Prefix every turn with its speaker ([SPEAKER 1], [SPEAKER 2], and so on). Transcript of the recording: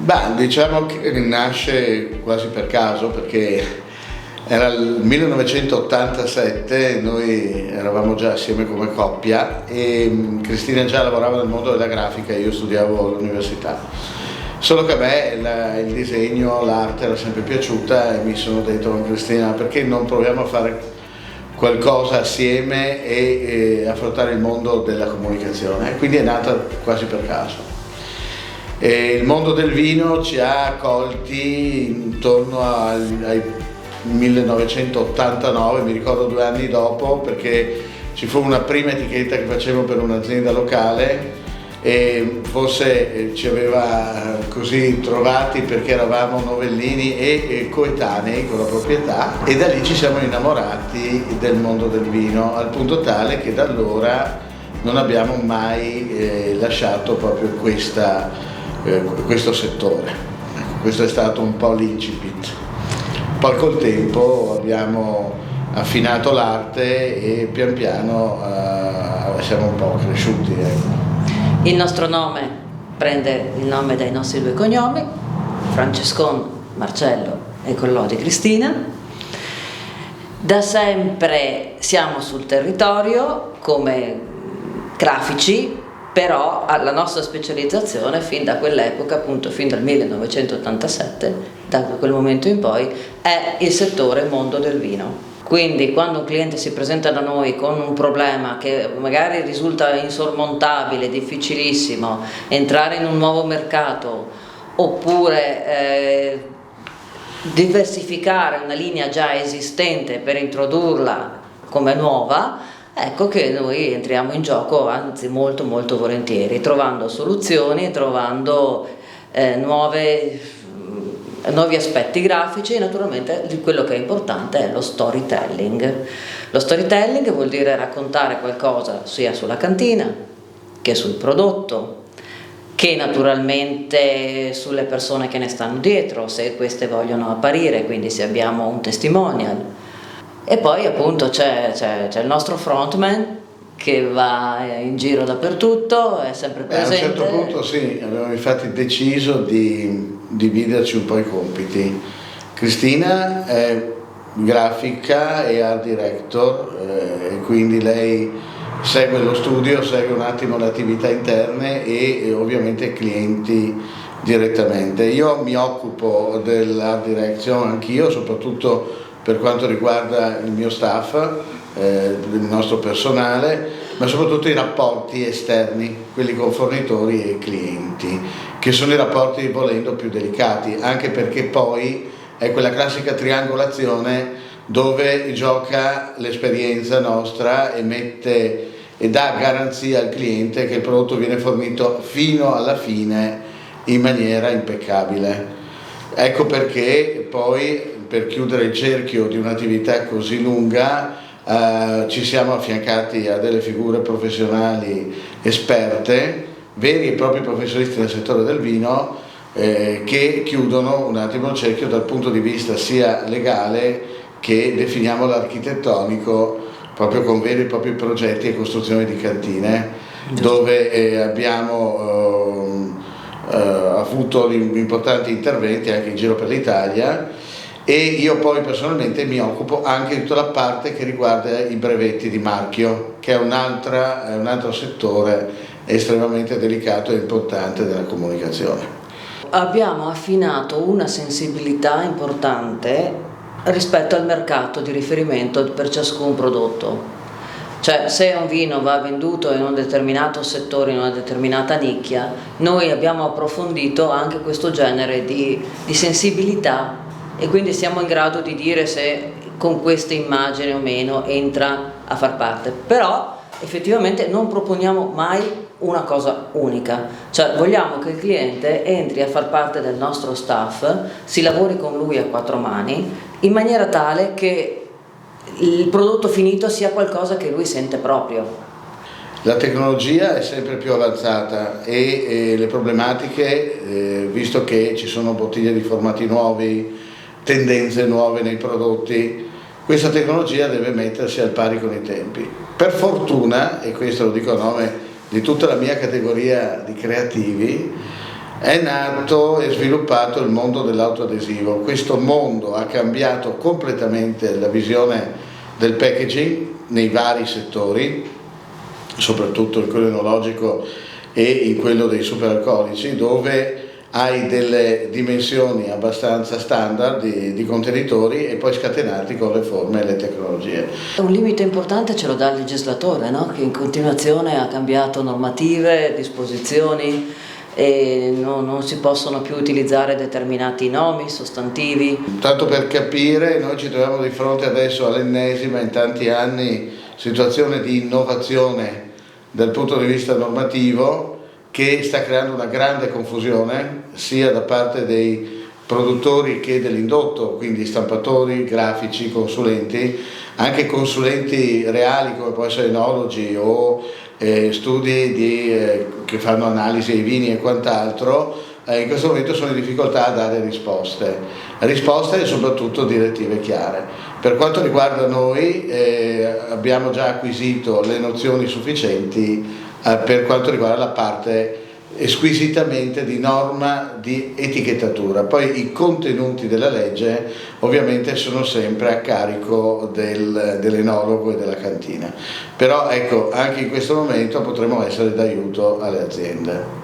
[SPEAKER 1] Beh, diciamo che nasce quasi per caso perché era il 1987, noi eravamo già assieme come coppia e Cristina già lavorava nel mondo della grafica e io studiavo all'università. Solo che a me il disegno, l'arte era sempre piaciuta e mi sono detto con Cristina perché non proviamo a fare qualcosa assieme e affrontare il mondo della comunicazione. E quindi è nata quasi per caso. E il mondo del vino ci ha accolti intorno ai 1989, mi ricordo 2 anni dopo, perché ci fu una prima etichetta che facevo per un'azienda locale e forse ci aveva così trovati perché eravamo novellini e coetanei con la proprietà e da lì ci siamo innamorati del mondo del vino, al punto tale che da allora non abbiamo mai lasciato proprio questo settore. Questo è stato un po' l'incipit. Poi col tempo abbiamo affinato l'arte e pian piano siamo un po' cresciuti. Ecco.
[SPEAKER 2] Il nostro nome prende il nome dai nostri 2 cognomi, Francescon Marcello e Collodi Cristina. Da sempre siamo sul territorio come grafici, però la nostra specializzazione fin da quell'epoca, appunto fin dal 1987, da quel momento in poi, è il settore mondo del vino. Quindi quando un cliente si presenta da noi con un problema che magari risulta insormontabile, difficilissimo, entrare in un nuovo mercato oppure diversificare una linea già esistente per introdurla come nuova, ecco che noi entriamo in gioco, anzi molto molto volentieri, trovando soluzioni, trovando nuovi aspetti grafici e naturalmente quello che è importante è lo storytelling. Lo storytelling vuol dire raccontare qualcosa sia sulla cantina che sul prodotto, che naturalmente sulle persone che ne stanno dietro, se queste vogliono apparire, quindi se abbiamo un testimonial. E poi appunto c'è il nostro frontman che va in giro dappertutto, è sempre presente.
[SPEAKER 1] A un certo punto sì, abbiamo infatti deciso di dividerci un po' i compiti. Cristina è grafica e art director e quindi lei segue lo studio, segue un attimo le attività interne e ovviamente clienti direttamente. Io mi occupo dell'art direction anch'io, soprattutto per quanto riguarda il mio staff, il nostro personale, ma soprattutto i rapporti esterni, quelli con fornitori e clienti, che sono i rapporti volendo più delicati, anche perché poi è quella classica triangolazione dove gioca l'esperienza nostra e dà garanzia al cliente che il prodotto viene fornito fino alla fine in maniera impeccabile. Ecco perché poi, per chiudere il cerchio di un'attività così lunga, ci siamo affiancati a delle figure professionali esperte, veri e propri professionisti del settore del vino, che chiudono un attimo il cerchio dal punto di vista sia legale che definiamo l'architettonico, proprio con veri e propri progetti e costruzioni di cantine, dove abbiamo avuto importanti interventi anche in giro per l'Italia. E io poi personalmente mi occupo anche di tutta la parte che riguarda i brevetti di marchio, che è un altro settore estremamente delicato e importante della comunicazione.
[SPEAKER 2] Abbiamo affinato una sensibilità importante rispetto al mercato di riferimento per ciascun prodotto. Cioè, se un vino va venduto in un determinato settore, in una determinata nicchia, noi abbiamo approfondito anche questo genere di sensibilità e quindi siamo in grado di dire se con questa immagine o meno entra a far parte. Però effettivamente non proponiamo mai una cosa unica, cioè vogliamo che il cliente entri a far parte del nostro staff, si lavori con lui a 4 mani, in maniera tale che il prodotto finito sia qualcosa che lui sente proprio.
[SPEAKER 1] La tecnologia è sempre più avanzata e le problematiche, visto che ci sono bottiglie di formati nuovi, tendenze nuove nei prodotti, questa tecnologia deve mettersi al pari con i tempi. Per fortuna, e questo lo dico a nome di tutta la mia categoria di creativi, è nato e sviluppato il mondo dell'autoadesivo. Questo mondo ha cambiato completamente la visione del packaging nei vari settori, soprattutto in quello enologico e in quello dei superalcolici, dove hai delle dimensioni abbastanza standard di contenitori e poi scatenati con le forme e le tecnologie.
[SPEAKER 2] Un limite importante ce lo dà il legislatore, no? Che in continuazione ha cambiato normative, disposizioni e non si possono più utilizzare determinati nomi, sostantivi.
[SPEAKER 1] Tanto per capire, noi ci troviamo di fronte adesso all'ennesima in tanti anni situazione di innovazione dal punto di vista normativo, che sta creando una grande confusione sia da parte dei produttori che dell'indotto, quindi stampatori, grafici, consulenti, anche consulenti reali come può essere enologi o studi che fanno analisi ai vini e quant'altro, in questo momento sono in difficoltà a dare risposte e soprattutto direttive chiare. Per quanto riguarda noi abbiamo già acquisito le nozioni sufficienti per quanto riguarda la parte squisitamente di norma di etichettatura. Poi i contenuti della legge ovviamente sono sempre a carico dell'enologo e della cantina, però ecco, anche in questo momento potremo essere d'aiuto alle aziende.